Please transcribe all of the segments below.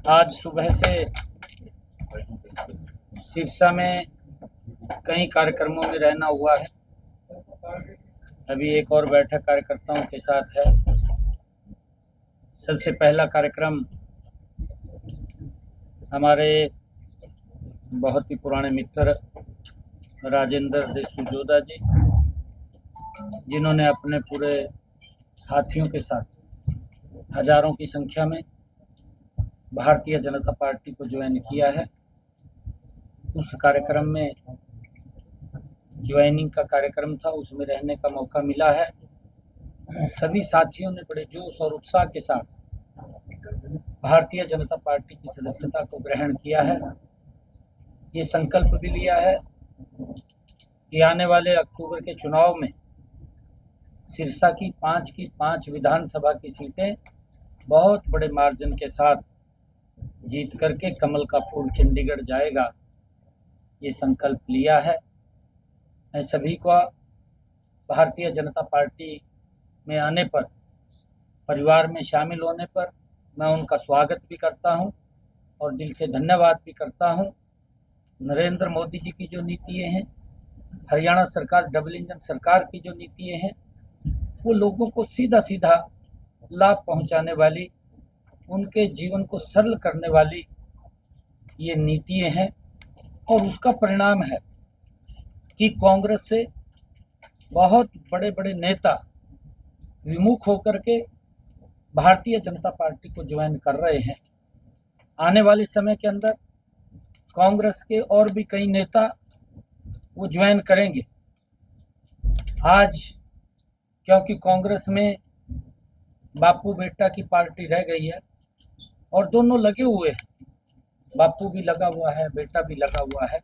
आज सुबह से सिरसा में कई कार्यक्रमों में रहना हुआ है। अभी एक और बैठक कार्यकर्ताओं के साथ है। सबसे पहला कार्यक्रम हमारे बहुत ही पुराने मित्र राजेंद्र देशमुख जी, जिन्होंने अपने पूरे साथियों के साथ हजारों की संख्या में भारतीय जनता पार्टी को ज्वाइन किया है। उस कार्यक्रम में ज्वाइनिंग का कार्यक्रम था, उसमें रहने का मौका मिला है। सभी साथियों ने बड़े जोश और उत्साह के साथ भारतीय जनता पार्टी की सदस्यता को ग्रहण किया है। ये संकल्प भी लिया है कि आने वाले अक्टूबर के चुनाव में सिरसा की 5 विधानसभा की सीटें बहुत बड़े मार्जिन के साथ जीत करके कमल का फूल चंडीगढ़ जाएगा, ये संकल्प लिया है। मैं सभी को भारतीय जनता पार्टी में आने पर, परिवार में शामिल होने पर मैं उनका स्वागत भी करता हूं और दिल से धन्यवाद भी करता हूं। नरेंद्र मोदी जी की जो नीतियां हैं, हरियाणा सरकार डबल इंजन सरकार की जो नीतियां हैं, वो लोगों को सीधा सीधा लाभ पहुंचाने वाली, उनके जीवन को सरल करने वाली ये नीतियां हैं। और उसका परिणाम है कि कांग्रेस से बहुत बड़े बड़े नेता विमुख होकर के भारतीय जनता पार्टी को ज्वाइन कर रहे हैं। आने वाले समय के अंदर कांग्रेस के और भी कई नेता वो ज्वाइन करेंगे। आज क्योंकि कांग्रेस में बापू बेटा की पार्टी रह गई है और दोनों लगे हुए हैं, बापू भी लगा हुआ है, बेटा भी लगा हुआ है।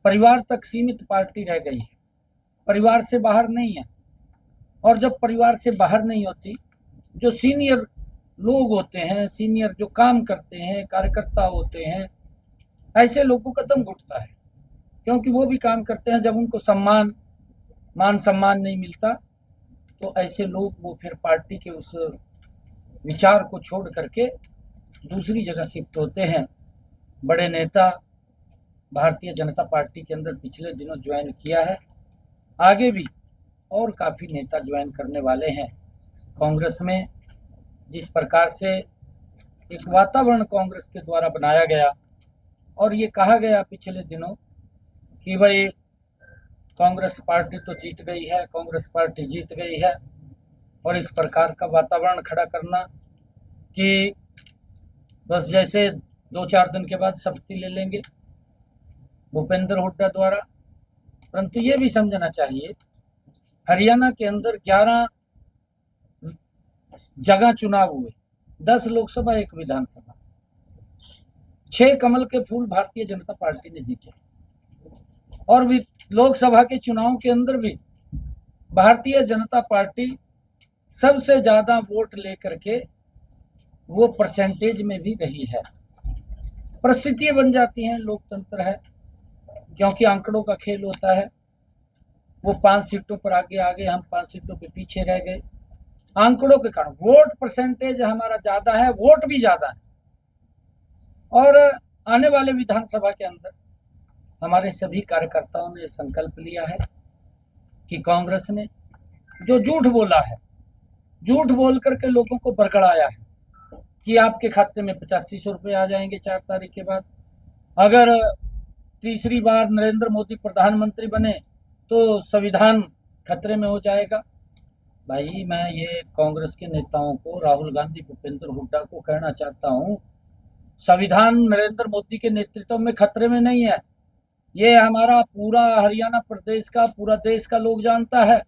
परिवार तक सीमित पार्टी रह गई है, परिवार से बाहर नहीं है। और जब परिवार से बाहर नहीं होती, जो सीनियर लोग होते हैं, सीनियर जो काम करते हैं, कार्यकर्ता होते हैं, ऐसे लोगों का दम घुटता है, क्योंकि वो भी काम करते हैं। जब उनको मान सम्मान नहीं मिलता तो ऐसे लोग वो फिर पार्टी के उस विचार को छोड़ करके दूसरी जगह शिफ्ट होते हैं। बड़े नेता भारतीय जनता पार्टी के अंदर पिछले दिनों ज्वाइन किया है, आगे भी और काफ़ी नेता ज्वाइन करने वाले हैं। कांग्रेस में जिस प्रकार से एक वातावरण कांग्रेस के द्वारा बनाया गया और ये कहा गया पिछले दिनों कि भाई कांग्रेस पार्टी तो जीत गई है, कांग्रेस पार्टी जीत गई है, और इस प्रकार का वातावरण खड़ा करना कि बस जैसे 2-4 दिन के बाद शपथ ले लेंगे भूपेंद्र हुड्डा द्वारा। परंतु ये भी समझना चाहिए, हरियाणा के अंदर 11 जगह चुनाव हुए, 10 लोकसभा 1 विधानसभा, 6 कमल के फूल भारतीय जनता पार्टी ने जीते। और लोकसभा के चुनाव के अंदर भी भारतीय जनता पार्टी सबसे ज्यादा वोट लेकर के वो परसेंटेज में भी रही है। परिस्थितियां बन जाती हैं, लोकतंत्र है, क्योंकि आंकड़ों का खेल होता है। वो 5 सीटों पर आगे, हम 5 सीटों पे पीछे रह गए। आंकड़ों के कारण वोट परसेंटेज हमारा ज्यादा है, वोट भी ज्यादा है। और आने वाले विधानसभा के अंदर हमारे सभी कार्यकर्ताओं ने संकल्प लिया है कि कांग्रेस ने जो झूठ बोला है, झूठ बोल करके लोगों को बरगड़ाया है कि आपके खाते में 8500 रुपये आ जाएंगे 4 तारीख के बाद, अगर तीसरी बार नरेंद्र मोदी प्रधानमंत्री बने तो संविधान खतरे में हो जाएगा। भाई, मैं ये कांग्रेस के नेताओं को, राहुल गांधी, भूपेंद्र हुड्डा को कहना चाहता हूँ, संविधान नरेंद्र मोदी के नेतृत्व में खतरे में नहीं है। ये हमारा पूरा हरियाणा प्रदेश का, पूरा देश का लोग जानता है,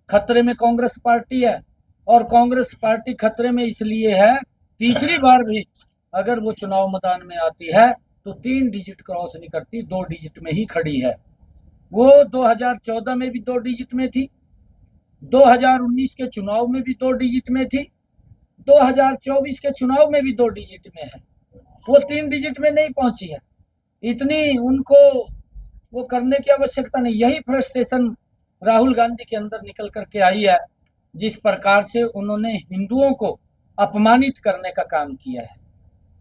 खतरे में कांग्रेस पार्टी है। और कांग्रेस पार्टी खतरे में इसलिए है, तीसरी बार भी अगर वो चुनाव मैदान में आती है तो 3 डिजिट क्रॉस नहीं करती, 2 डिजिट में ही खड़ी है। वो 2014 में भी 2 डिजिट में थी, 2019 के चुनाव में भी 2 डिजिट में थी, 2024 के चुनाव में भी 2 डिजिट में है। वो 3 डिजिट में नहीं पहुंची है। इतनी उनको वो करने की आवश्यकता नहीं। यही फ्रस्ट्रेशन राहुल गांधी के अंदर निकल करके आई है, जिस प्रकार से उन्होंने हिंदुओं को अपमानित करने का काम किया है।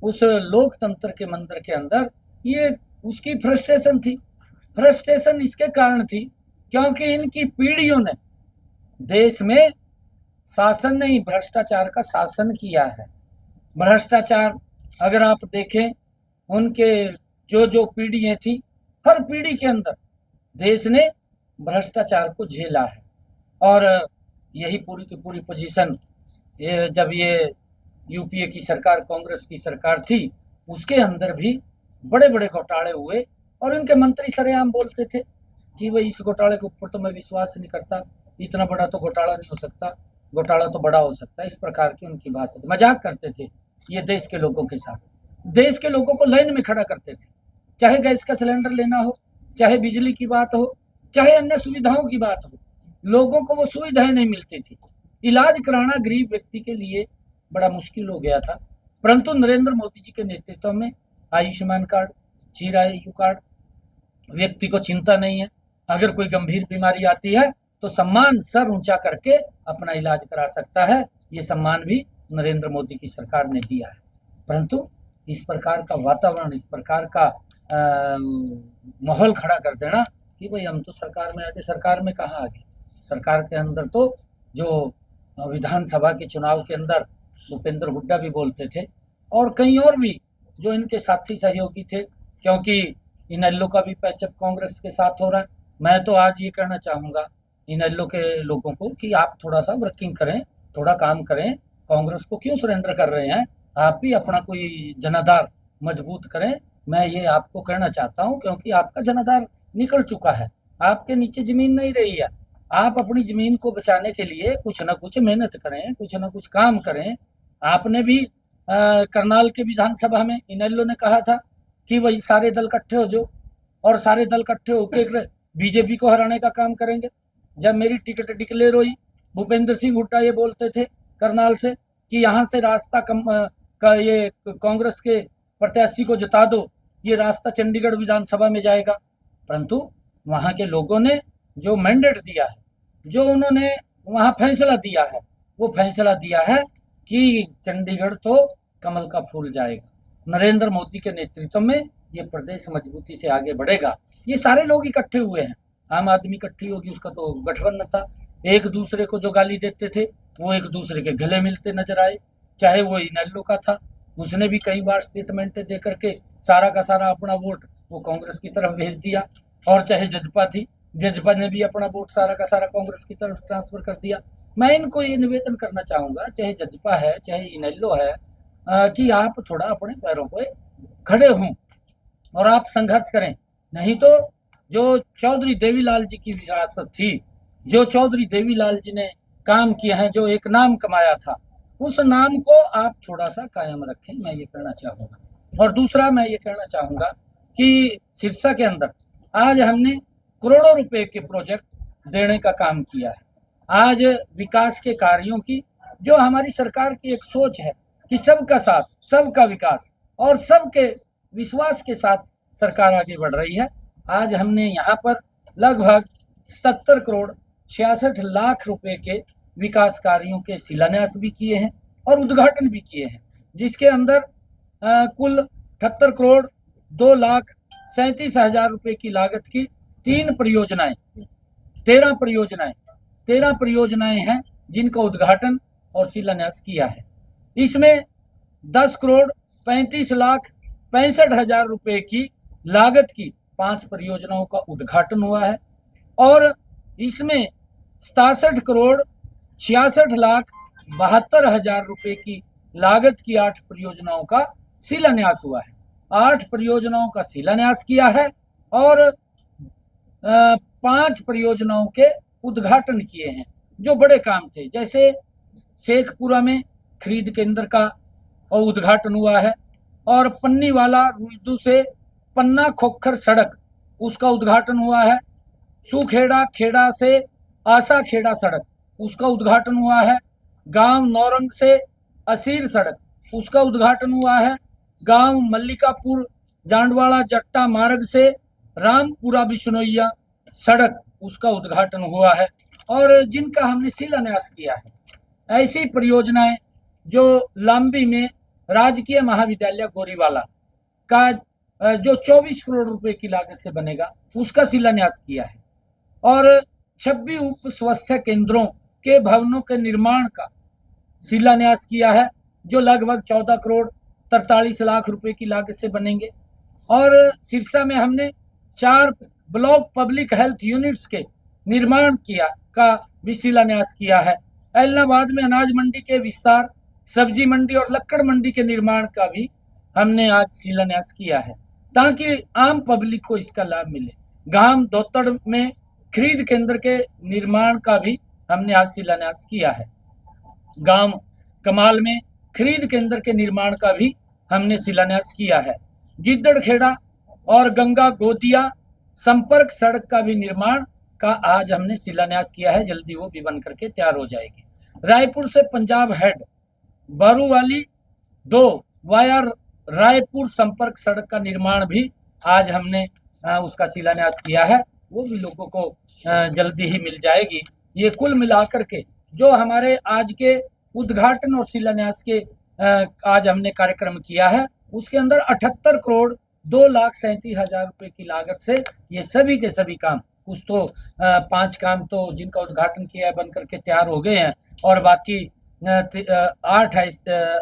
उस लोकतंत्र के मंदिर के अंदर ये उसकी फ्रस्ट्रेशन थी। फ्रस्ट्रेशन इसके कारण थी क्योंकि इनकी पीढ़ियों ने देश में शासन नहीं, भ्रष्टाचार का शासन किया है। भ्रष्टाचार अगर आप देखें, उनके जो जो पीढ़ियां थी, हर पीढ़ी के अंदर देश ने भ्रष्टाचार को झेला है। और यही पूरी की पूरी पोजीशन जब ये यूपीए की सरकार, कांग्रेस की सरकार थी, उसके अंदर भी बड़े बड़े घोटाले हुए और इनके मंत्री सरेआम बोलते थे कि भाई इस घोटाले के ऊपर तो मैं विश्वास नहीं करता, इतना बड़ा तो घोटाला नहीं हो सकता, घोटाला तो बड़ा हो सकता है। इस प्रकार की उनकी भाषा, मजाक करते थे ये देश के लोगों के साथ। देश के लोगों को लाइन में खड़ा करते थे, चाहे गैस का सिलेंडर लेना हो, चाहे बिजली की बात हो, चाहे अन्य सुविधाओं की बात हो, लोगों को वो सुविधाएं नहीं मिलती थी। इलाज कराना गरीब व्यक्ति के लिए बड़ा मुश्किल हो गया था। परंतु नरेंद्र मोदी जी के नेतृत्व में आयुष्मान कार्ड, चिरायु कार्ड, व्यक्ति को चिंता नहीं है, अगर कोई गंभीर बीमारी आती है तो सम्मान सर ऊंचा करके अपना इलाज करा सकता है। ये सम्मान भी नरेंद्र मोदी की सरकार ने दिया है। परंतु इस प्रकार का वातावरण, इस प्रकार का माहौल खड़ा कर देना कि भाई हम तो सरकार में आगे, सरकार में कहाँ आगे, सरकार के अंदर तो जो विधानसभा के चुनाव के अंदर भूपेंद्र हुड्डा भी बोलते थे और कई और भी जो इनके साथी सहयोगी थे, क्योंकि इनेलो का भी पैचअप कांग्रेस के साथ हो रहा है। मैं तो आज ये कहना चाहूँगा इनेलो के लोगों को कि आप थोड़ा सा वर्किंग करें, थोड़ा काम करें। कांग्रेस को क्यों सरेंडर कर रहे हैं? आप भी अपना कोई जनाधार मजबूत करें। मैं ये आपको कहना चाहता हूँ क्योंकि आपका जनाधार निकल चुका है, आपके नीचे जमीन नहीं रही है। आप अपनी जमीन को बचाने के लिए कुछ ना कुछ मेहनत करें, कुछ ना कुछ काम करें। आपने भी करनाल के विधानसभा में इनेलो ने कहा था कि वही सारे दल इकट्ठे हो जाओ और सारे दल इकट्ठे होकर बीजेपी को हराने का काम करेंगे। जब मेरी टिकट डिक्लेयर हुई, भूपेंद्र सिंह हुड्डा ये बोलते थे करनाल से कि यहाँ से रास्ता का ये कांग्रेस के प्रत्याशी को जिता दो, ये रास्ता चंडीगढ़ विधानसभा में जाएगा। परंतु वहाँ के लोगों ने जो मैंडेट दिया है, जो उन्होंने वहाँ फैसला दिया है, वो फैसला दिया है कि चंडीगढ़ तो कमल का फूल जाएगा। नरेंद्र मोदी के नेतृत्व में ये प्रदेश मजबूती से आगे बढ़ेगा। ये सारे लोग इकट्ठे हुए हैं। आम आदमी इकट्ठी होगी, उसका तो गठबंधन था। एक दूसरे को जो गाली देते थे वो एक दूसरे के गले मिलते नजर आए। चाहे वो इनेलो का था, उसने भी कई बार स्टेटमेंट दे करके सारा का सारा अपना वोट वो कांग्रेस की तरफ भेज दिया। और चाहे जजपा थी, जजपा ने भी अपना वोट सारा का सारा कांग्रेस की तरफ ट्रांसफर कर दिया। मैं इनको ये निवेदन करना चाहूँगा, चाहे जजपा है चाहे इनेलो है, कि आप थोड़ा अपने पैरों पे खड़े हों और आप संघर्ष करें। नहीं तो जो चौधरी देवीलाल जी की विरासत थी, जो चौधरी देवीलाल जी ने काम किया है, जो एक नाम कमाया था, उस नाम को आप थोड़ा सा कायम रखें, मैं ये कहना चाहूँगा। और दूसरा मैं ये कहना चाहूँगा कि सिरसा के अंदर आज हमने करोड़ों रुपए के प्रोजेक्ट देने का काम किया है। आज विकास के कार्यों की जो हमारी सरकार की एक सोच है कि सबका साथ, सबका विकास और सबके विश्वास के साथ सरकार आगे बढ़ रही है। आज हमने यहाँ पर लगभग 77 करोड़ 66 लाख रुपए के विकास कार्यों के शिलान्यास भी किए हैं और उद्घाटन भी किए हैं, जिसके अंदर कुल 78 करोड़ 2,37,000 रुपए की लागत की 13 परियोजनाएं हैं जिनका उद्घाटन और शिलान्यास किया है। इसमें 10 करोड़ 35 लाख 65,000 रुपए की लागत की 5 परियोजनाओं का उद्घाटन हुआ है और इसमें 67 करोड़ 66 लाख 72,000 रुपए की लागत की 8 परियोजनाओं का शिलान्यास हुआ है। 8 परियोजनाओं का शिलान्यास किया है और 5 परियोजनाओं के उद्घाटन किए हैं जो बड़े काम थे। जैसे शेखपुरा में खरीद केंद्र का और उद्घाटन हुआ है और पन्नीवाला रुल्दू से पन्ना खोखर सड़क, उसका उद्घाटन हुआ है। सुखेड़ा खेड़ा से आसा खेड़ा सड़क, उसका उद्घाटन हुआ है। गांव नौरंग से असीर सड़क, उसका उद्घाटन हुआ है। गांव मल्लिकापुर जांडवाड़ा जट्टा मार्ग से रामपुरा बिश्नोइया सड़क, उसका उद्घाटन हुआ है और जिनका हमने शिलान्यास किया है। ऐसी परियोजनाएं जो लाम्बी में राजकीय महाविद्यालय गोरीवाला का जो 24 करोड़ रुपए की लागत से बनेगा, उसका शिलान्यास किया है। और 26 उप स्वास्थ्य केंद्रों के भवनों के निर्माण का शिलान्यास किया है, जो लगभग 14 करोड़ 43 लाख रुपए की लागत से बनेंगे। और सिरसा में हमने 4 ब्लॉक पब्लिक हेल्थ यूनिट्स के निर्माण का भी शिलान्यास किया है। ऐलनाबाद में अनाज मंडी के विस्तार, सब्जी मंडी और लक्कड़ मंडी के निर्माण का भी हमने आज शिलान्यास किया है, ताकि आम पब्लिक को इसका लाभ मिले। गांव दोतड़ में खरीद केंद्र के निर्माण का भी हमने आज शिलान्यास किया है। गांव कमाल में खरीद केंद्र के निर्माण का भी हमने शिलान्यास किया है। गिद्दड़खेड़ा और गंगा गोदिया संपर्क सड़क का भी निर्माण का आज हमने शिलान्यास किया है, जल्दी वो भी बन करके तैयार हो जाएगी। रायपुर से पंजाब हेड बारूवाली 2 वाया रायपुर संपर्क सड़क का निर्माण भी आज हमने उसका शिलान्यास किया है, वो भी लोगों को जल्दी ही मिल जाएगी। ये कुल मिलाकर के जो हमारे आज के उद्घाटन और शिलान्यास के आज हमने कार्यक्रम किया है, उसके अंदर 78 करोड़ 2,37,000 रुपए की लागत से ये सभी के सभी काम, कुछ तो 5 काम तो जिनका उद्घाटन किया है बन करके तैयार हो गए हैं, और बाकी 8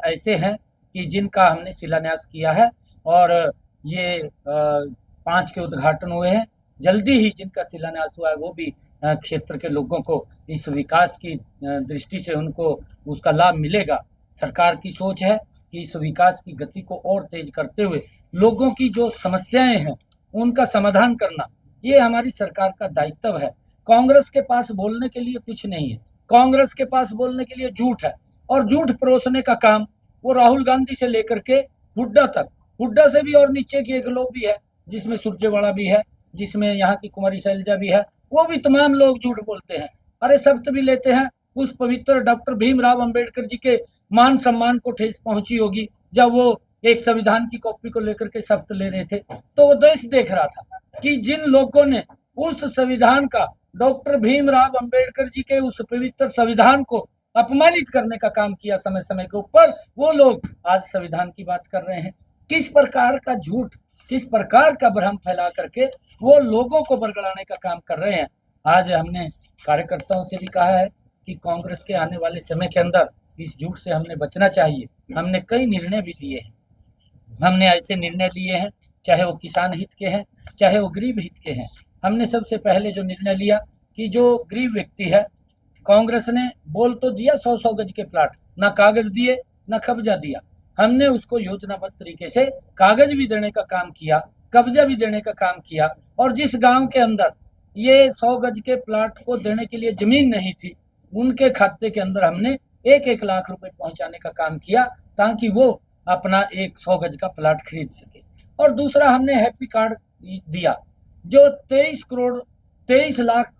ऐसे हैं कि जिनका हमने शिलान्यास किया है, और ये 5 के उद्घाटन हुए हैं। जल्दी ही जिनका शिलान्यास हुआ है वो भी क्षेत्र के लोगों को इस विकास की दृष्टि से उनको उसका लाभ मिलेगा। सरकार की सोच है कि इस विकास की गति को और तेज करते हुए लोगों की जो समस्याएं हैं उनका समाधान करना, ये हमारी सरकार का दायित्व है। कांग्रेस के पास बोलने के लिए कुछ नहीं है, कांग्रेस के पास बोलने के लिए झूठ है, और झूठ परोसने का काम वो राहुल गांधी से लेकर के हुड्डा तक, हुड्डा से भी और नीचे के एक लोग भी है, जिसमें सुरजेवाला भी है, जिसमें यहाँ की कुमारी शैलजा भी है, वो भी तमाम लोग झूठ बोलते हैं। अरे शपथ भी लेते हैं, उस पवित्र डॉक्टर भीमराव अंबेडकर जी के मान सम्मान को ठेस पहुंची होगी जब वो एक संविधान की कॉपी को लेकर के शपथ ले रहे थे, तो वो देश देख रहा था कि जिन लोगों ने उस संविधान का, डॉक्टर भीमराव अंबेडकर जी के उस पवित्र संविधान को अपमानित करने का काम किया समय समय के ऊपर, वो लोग आज संविधान की बात कर रहे हैं। किस प्रकार का झूठ, किस प्रकार का भ्रम फैला करके वो लोगों को बरगलाने का काम कर रहे हैं। आज हमने कार्यकर्ताओं से भी कहा है कि कांग्रेस के आने वाले समय के अंदर इस झूठ से हमने बचना चाहिए। हमने कई निर्णय भी लिए हैं, हमने ऐसे निर्णय लिए हैं, चाहे वो किसान हित के हैं, चाहे वो गरीब हित के हैं। हमने सबसे पहले जो निर्णय लिया कि जो गरीब व्यक्ति है, कांग्रेस ने बोल तो दिया 100-100 गज के प्लाट, ना कागज दिए ना कब्जा दिया, हमने उसको योजनाबद्ध तरीके से कागज भी देने का काम किया, कब्जा भी देने का काम किया। और जिस गांव के अंदर ये 100 गज के प्लाट को देने के लिए जमीन नहीं थी, उनके खाते के अंदर हमने 1-1 लाख रुपए पहुंचाने का काम किया, ताकि वो अपना 100 गज का प्लाट खरीद सके। और दूसरा हमने हैप्पी कार्ड दिया, जो 23 करोड़ 23 लाख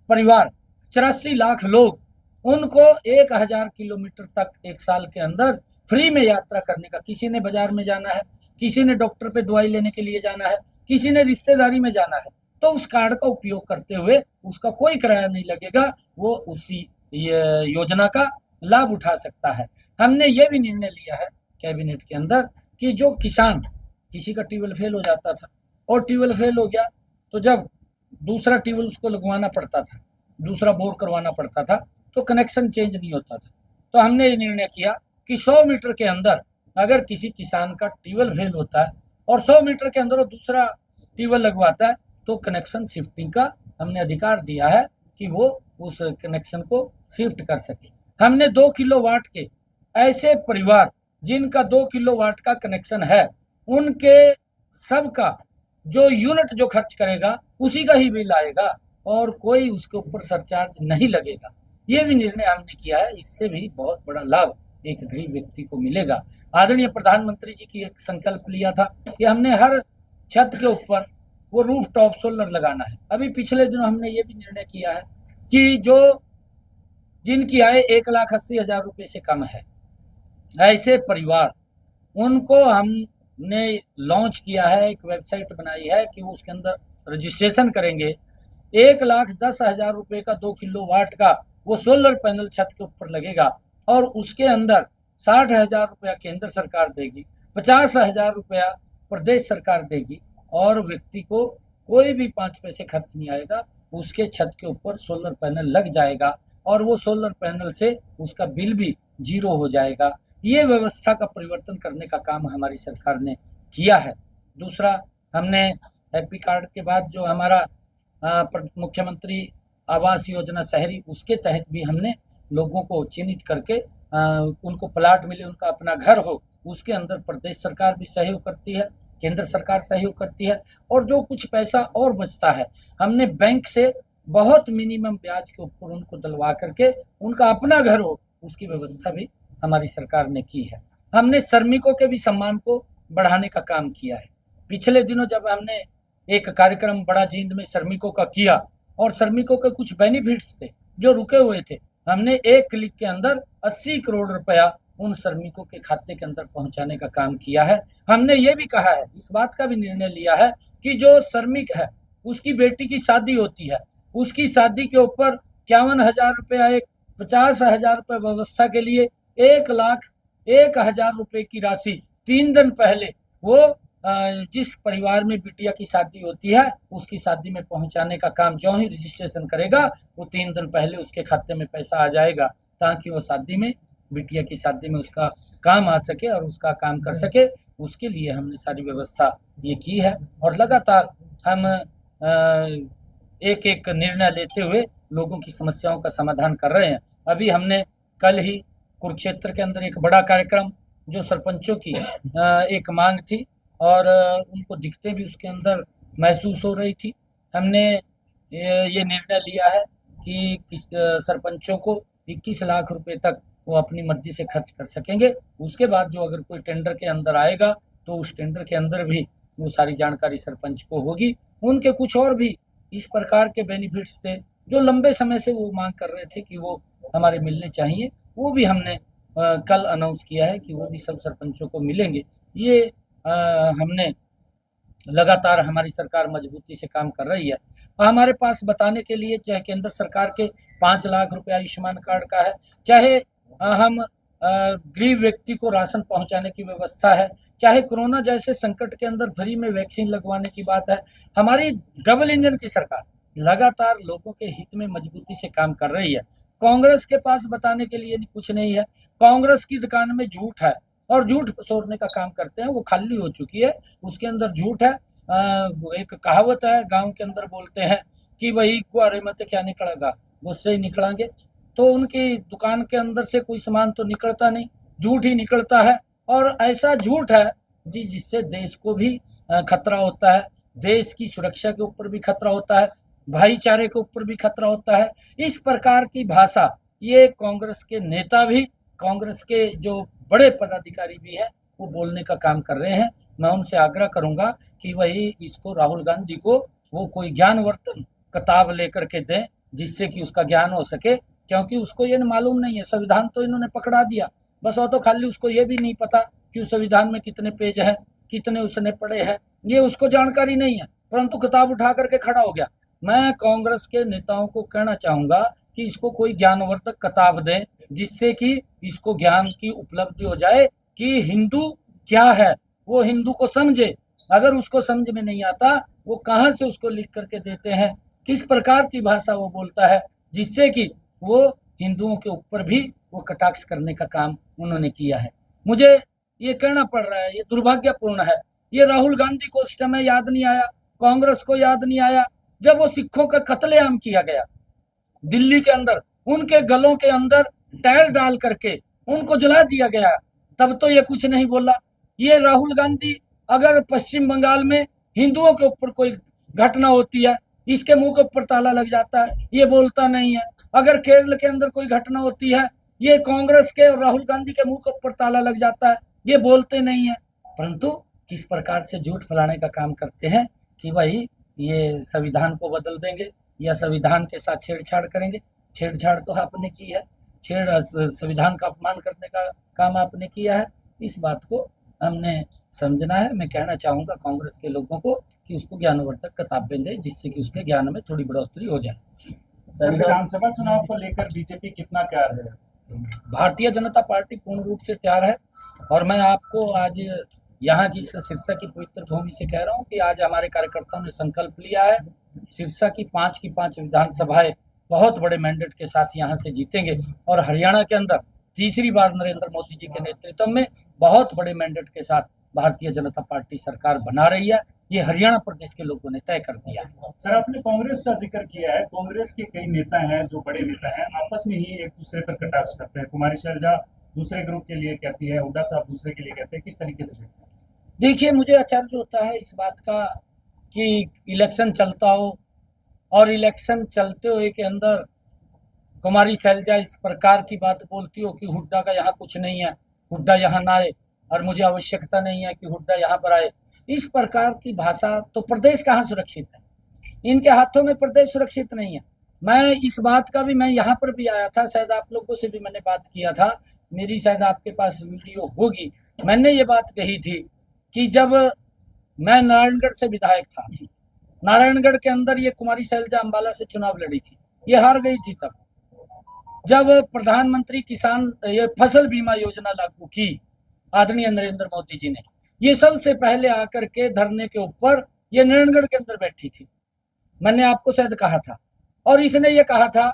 परिवार, 84 लाख लोग, उनको 1000 किलोमीटर तक एक साल के अंदर फ्री में यात्रा करने का, किसी ने बाजार में जाना है, किसी ने डॉक्टर पे दवाई लेने के लिए जाना है, किसी ने रिश्तेदारी में जाना है, तो उस कार्ड का उपयोग करते हुए उसका कोई किराया नहीं लगेगा, वो उसी योजना का लाभ उठा सकता है। हमने ये भी निर्णय लिया है कैबिनेट के अंदर कि जो किसान, किसी का ट्यूबवेल फेल हो जाता था और ट्यूबवेल फेल हो गया तो जब दूसरा ट्यूबवेल उसको लगवाना पड़ता था, दूसरा बोर करवाना पड़ता था, तो कनेक्शन चेंज नहीं होता था। तो हमने ये निर्णय किया कि 100 मीटर के अंदर अगर किसी किसान का ट्यूबवेल फेल होता है और 100 मीटर के अंदर वो दूसरा ट्यूबवेल लगवाता है, तो कनेक्शन शिफ्टिंग का हमने अधिकार दिया है कि वो उस कनेक्शन को शिफ्ट कर सके। हमने 2 किलोवाट के ऐसे परिवार जिनका 2 किलोवाट का कनेक्शन है, उनके सबका जो यूनिट जो खर्च करेगा उसी का ही बिल आएगा और कोई उसके ऊपर सरचार्ज नहीं लगेगा। ये भी निर्णय हमने किया है, इससे भी बहुत बड़ा लाभ एक गरीब व्यक्ति को मिलेगा। आदरणीय प्रधानमंत्री जी की एक संकल्प लिया था कि हमने हर छत के ऊपर वो रूफ टॉप सोलर लगाना है। अभी पिछले दिनों हमने ये भी निर्णय किया है कि जो जिनकी आय 1,80,000 रुपये से कम है, ऐसे परिवार, उनको हमने लॉन्च किया है, एक वेबसाइट बनाई है कि वो उसके अंदर रजिस्ट्रेशन करेंगे। 1,10,000 रुपये का 2 किलोवाट का वो सोलर पैनल छत के ऊपर लगेगा और उसके अंदर 60,000 रुपया केंद्र सरकार देगी, 50,000 रुपया प्रदेश सरकार देगी और व्यक्ति को कोई भी 5 पैसे खर्च नहीं आएगा। उसके छत के ऊपर सोलर पैनल लग जाएगा और वो सोलर पैनल से उसका बिल भी जीरो हो जाएगा। ये व्यवस्था का परिवर्तन करने का काम हमारी सरकार ने किया है। दूसरा, हमने हैप्पी कार्ड के बाद जो हमारा मुख्यमंत्री आवास योजना शहरी, उसके तहत भी हमने लोगों को चिन्हित करके उनको प्लाट मिले, उनका अपना घर हो, उसके अंदर प्रदेश सरकार भी सहयोग करती है, केंद्र सरकार सहयोग करती है और जो कुछ पैसा और बचता है हमने बैंक से बहुत मिनिमम ब्याज के ऊपर उनको दिलवा करके उनका अपना घर हो, उसकी व्यवस्था भी हमारी सरकार ने की है। हमने श्रमिकों के भी सम्मान को बढ़ाने का काम किया है। पिछले दिनों जब हमने एक कार्यक्रम बड़ा जींद में श्रमिकों का किया और श्रमिकों के कुछ बेनिफिट्स थे जो रुके हुए थे, हमने एक क्लिक के अंदर 80 करोड़ रुपया उन श्रमिकों के खाते के अंदर पहुंचाने का काम किया है। हमने ये भी कहा है, इस बात का भी निर्णय लिया है कि जो श्रमिक है उसकी बेटी की शादी होती है, उसकी शादी के ऊपर 51,000 रुपया, एक 50,000 रुपये व्यवस्था के लिए 1,01,000 रुपये की राशि 3 दिन पहले वो जिस परिवार में बिटिया की शादी होती है उसकी शादी में पहुंचाने का काम, जो ही रजिस्ट्रेशन करेगा वो 3 दिन पहले उसके खाते में पैसा आ जाएगा ताकि वो शादी में, बिटिया की शादी में उसका काम आ सके और उसका काम कर सके। उसके लिए हमने सारी व्यवस्था ये की है और लगातार हम एक एक निर्णय लेते हुए लोगों की समस्याओं का समाधान कर रहे हैं। अभी हमने कल ही कुरुक्षेत्र के अंदर एक बड़ा कार्यक्रम, जो सरपंचों की एक मांग थी और उनको दिखते भी उसके अंदर महसूस हो रही थी, हमने ये निर्णय लिया है कि सरपंचों को 21 लाख रुपए तक वो अपनी मर्जी से खर्च कर सकेंगे। उसके बाद जो अगर कोई टेंडर के अंदर आएगा तो उस टेंडर के अंदर भी वो सारी जानकारी सरपंच को होगी। उनके कुछ और भी इस प्रकार के बेनिफिट्स थे जो लंबे समय से वो मांग कर रहे थे कि वो हमारे मिलने चाहिए, वो भी हमने कल अनाउंस किया है कि वो भी सब सरपंचों को मिलेंगे। ये हमने लगातार, हमारी सरकार मजबूती से काम कर रही है। हमारे पास बताने के लिए चाहे केंद्र सरकार के 5 लाख रुपए आयुष्मान कार्ड का है, चाहे हम गरीब व्यक्ति को राशन पहुंचाने की व्यवस्था है, चाहे कोरोना जैसे संकट के अंदर फ्री में वैक्सीन लगवाने की बात है। हमारी डबल इंजन की सरकार लगातार लोगों के हित में मजबूती से काम कर रही है। कांग्रेस के पास बताने के लिए कुछ नहीं है। कांग्रेस की दुकान में झूठ है और झूठ पसोरने का काम करते हैं, वो खाली हो चुकी है, उसके अंदर झूठ है। एक कहावत है गांव के अंदर, बोलते हैं कि वही कुआरे में क्या निकलेगा, उससे ही निकलेंगे। तो उनकी दुकान के अंदर से कोई सामान तो निकलता नहीं, झूठ ही निकलता है। और ऐसा झूठ है जी जिससे देश को भी खतरा होता है, देश की सुरक्षा के ऊपर भी खतरा होता है, भाईचारे के ऊपर भी खतरा होता है। इस प्रकार की भाषा ये कांग्रेस के नेता भी, कांग्रेस के जो बड़े पदाधिकारी भी है, वो बोलने का काम कर रहे हैं। मैं उनसे आग्रह करूंगा कि वही इसको, राहुल गांधी को, वो कोई ज्ञानवर्धन किताब लेकर के दें जिससे कि उसका ज्ञान हो सके, क्योंकि उसको ये मालूम नहीं है। संविधान तो इन्होंने पकड़ा दिया, बस वो तो खाली उसको ये भी नहीं पता कि उस संविधान में कितने पेज हैं, कितने उसने पढ़े हैं, ये उसको जानकारी नहीं है, परंतु किताब उठा करके खड़ा हो गया। मैं कांग्रेस के नेताओं को कहना चाहूंगा कि इसको कोई ज्ञानवर्धक किताब दें जिससे कि इसको ज्ञान की उपलब्धि हो जाए कि हिंदू क्या है, वो हिंदू को समझे। अगर उसको समझ में नहीं आता, वो कहाँ से उसको लिख करके देते हैं, किस प्रकार की भाषा वो बोलता है, जिससे कि वो हिंदुओं के ऊपर भी वो कटाक्ष करने का काम उन्होंने किया है। मुझे ये कहना पड़ रहा है, ये दुर्भाग्यपूर्ण है। ये राहुल गांधी को उस समय याद नहीं आया, कांग्रेस को याद नहीं आया जब वो सिखों का कत्लेआम किया गया दिल्ली के अंदर, उनके गलों के अंदर टायर डाल करके उनको जला दिया गया, तब तो ये कुछ नहीं बोला। ये राहुल गांधी अगर पश्चिम बंगाल में हिंदुओं के ऊपर कोई घटना होती है, इसके मुंह के ऊपर ताला लग जाता है, ये बोलता नहीं है। अगर केरल के अंदर कोई घटना होती है, ये कांग्रेस के और राहुल गांधी के मुंह के ऊपर ताला लग जाता है, ये बोलते नहीं है। परंतु किस प्रकार से झूठ फैलाने का काम करते हैं कि भाई ये संविधान को बदल देंगे या संविधान के साथ छेड़छाड़ करेंगे। छेड़छाड़ तो आपने की है, संविधान का अपमान करने का काम आपने किया है। इस बात को हमने समझना है। मैं कहना चाहूंगा कांग्रेस के लोगों को कि उसको ज्ञानवर्धक किताबें दें जिससे कि उसके ज्ञान में थोड़ी बढ़ोतरी हो जाए। विधानसभा चुनाव को लेकर बीजेपी कितना तैयार है? भारतीय जनता पार्टी पूर्ण रूप से तैयार है और मैं आपको आज यहाँ की सिरसा की पवित्र भूमि से कह रहा हूँ कि आज हमारे कार्यकर्ताओं ने संकल्प लिया है। सिरसा की 5 की 5 विधानसभाएं बहुत बड़े मैंडेट के साथ यहाँ से जीतेंगे और हरियाणा के अंदर तीसरी बार नरेंद्र मोदी जी के नेतृत्व में बहुत बड़े मैंडेट के साथ भारतीय जनता पार्टी सरकार बना रही है। ये हरियाणा प्रदेश के लोगों ने तय कर दिया है। सर, आपने कांग्रेस का जिक्र किया है। कांग्रेस के कई नेता हैं, जो बड़े नेता हैं, आपस में ही एक दूसरे पर कटाक्ष करते हैं। कुमारी शैलजा दूसरे ग्रुप के लिए कहती है, हुड्डा साहब दूसरे के लिए कहते हैं। किस तरीके से देखते हैं? देखिए, मुझे आश्चर्य होता है इस बात का कि इलेक्शन चलता हो और इलेक्शन चलते हुए के अंदर कुमारी शैलजा इस प्रकार की बात बोलती हो कि हुड्डा का यहाँ कुछ नहीं है, हुड्डा यहाँ ना आए और मुझे आवश्यकता नहीं है कि हुड्डा यहाँ पर आए। इस प्रकार की भाषा तो प्रदेश कहाँ सुरक्षित है? इनके हाथों में प्रदेश सुरक्षित नहीं है। मैं इस बात का भी, मैं यहाँ पर भी आया था, शायद आप लोगों से भी मैंने बात किया था, मेरी शायद आपके पास वीडियो होगी। मैंने ये बात कही थी कि जब मैं नारायणगढ़ से विधायक था, नारायणगढ़ के अंदर ये कुमारी शैलजा अंबाला से चुनाव लड़ी थी, ये हार गई थी। तब जब प्रधानमंत्री किसान ये फसल बीमा योजना लागू की आदरणीय नरेंद्र मोदी जी ने, ये सबसे पहले आकर के धरने के ऊपर ये नारायणगढ़ के अंदर बैठी थी। मैंने आपको शायद कहा था और इसने ये कहा था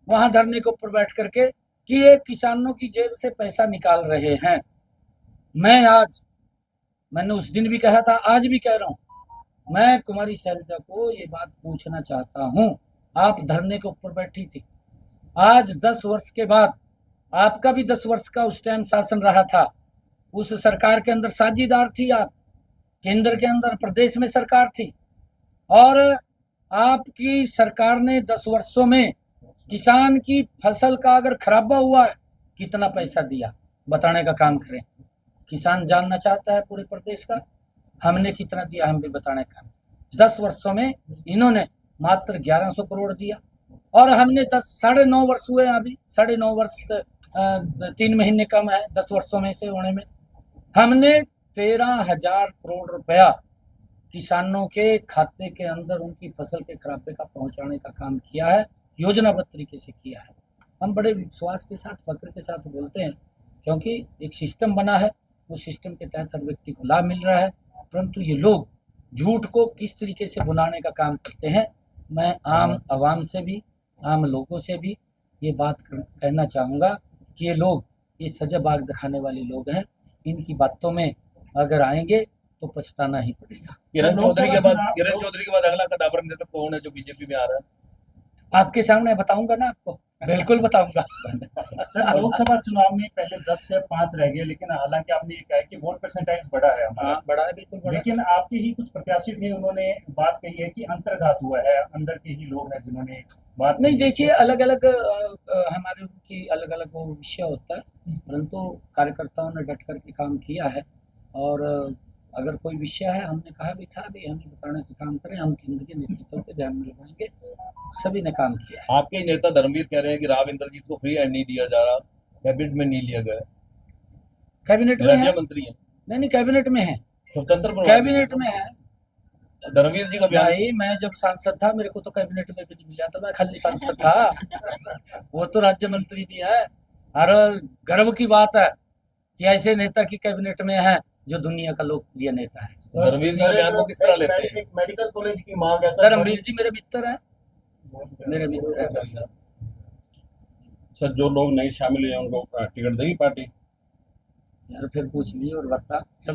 वहां धरने के ऊपर बैठ करके कि ये किसानों की जेब से पैसा निकाल रहे हैं। मैंने उस दिन भी कहा था, आज भी कह रहा हूं, मैं कुमारी शैलजा को ये बात पूछना चाहता हूं, आप धरने के ऊपर बैठी थी, आज 10 वर्ष के बाद, आपका भी 10 वर्ष का उस टाइम शासन रहा था, उस सरकार के अंदर साझीदार थी आप, केंद्र के अंदर प्रदेश में सरकार थी और आपकी सरकार ने 10 वर्षों में किसान की फसल का अगर खराबा हुआ है कितना पैसा दिया, बताने का काम करें। किसान जानना चाहता है पूरे प्रदेश का, हमने कितना दिया हम भी बताने का। 10 वर्षों में इन्होंने मात्र 1100 करोड़ दिया और हमने 9.5 वर्ष हुए, अभी 9.5 वर्ष 3 महीने कम है 10 वर्षों में से होने में, हमने 13,000 करोड़ रुपया किसानों के खाते के अंदर उनकी फसल के खराबे का पहुंचाने का काम किया है, योजनाबद्ध तरीके से किया है। हम बड़े विश्वास के साथ, फक्र के साथ बोलते हैं क्योंकि एक सिस्टम बना है, उस सिस्टम के तहत हर व्यक्ति को लाभ मिल रहा है, परंतु ये लोग झूठ को किस तरीके से बुलाने का काम करते हैं। मैं आम आवाम से भी, आम लोगों से भी ये बात कहना चाहूँगा कि ये लोग, ये सजाबाग दिखाने वाले लोग हैं, इनकी बातों में अगर आएंगे तो पछताना ही पड़ेगा। किरण चौधरी के बाद अगला कदावर नेता कौन है जो बीजेपी में आ रहा है? आपके सामने बताऊंगा ना, आपको बिल्कुल बताऊंगा। सर, लोकसभा चुनाव में पहले 10 से 5 रह गए, लेकिन हालांकि आपने ये कहा कि वोट परसेंटाइज बढ़ा है हमारा। बढ़ा है, बिल्कुल बढ़ा। लेकिन आपके ही कुछ प्रत्याशी थे, उन्होंने बात कही है कि अंतर्घात हुआ है, अंदर के ही लोग हैं जिन्होंने बात नहीं। देखिए, अलग अलग हमारे उनकी अलग अलग वो विषय होता है, परंतु कार्यकर्ताओं ने डट करके काम किया है और अगर कोई विषय है, हमने कहा भी था अभी हमें बताने का काम करें, हम केंद्र के नेतृत्व पे ध्यान में लगाएंगे, सभी ने काम किया है। आपके नेता धर्मवीर कह रहे हैं कि राव इंद्रजीत को फ्री हैंड नहीं दिया जा रहा, कैबिनेट में नहीं लिया गया। कैबिनेट में है? मंत्री है? नहीं, कैबिनेट में है, स्वतंत्र कैबिनेट में है। धर्मवीर जी का बयान। भाई, मैं जब सांसद था मेरे को तो कैबिनेट में भी नहीं मिला था, मैं खाली सांसद था। वो तो राज्य मंत्री भी है और गर्व की बात है कि ऐसे नेता की कैबिनेट में है जो दुनिया का लोकप्रिय नेता है। धर्मवीर जी का बयान को किस तरह लेते हैं? मेडिकल कॉलेज की मांग है। धर्मवीर जी मेरे मित्र है, मेरे मित्र है। सर, जो लोग नहीं शामिल हुए उनको टिकट देगी पार्टी? यार फिर पूछ लिए और बता।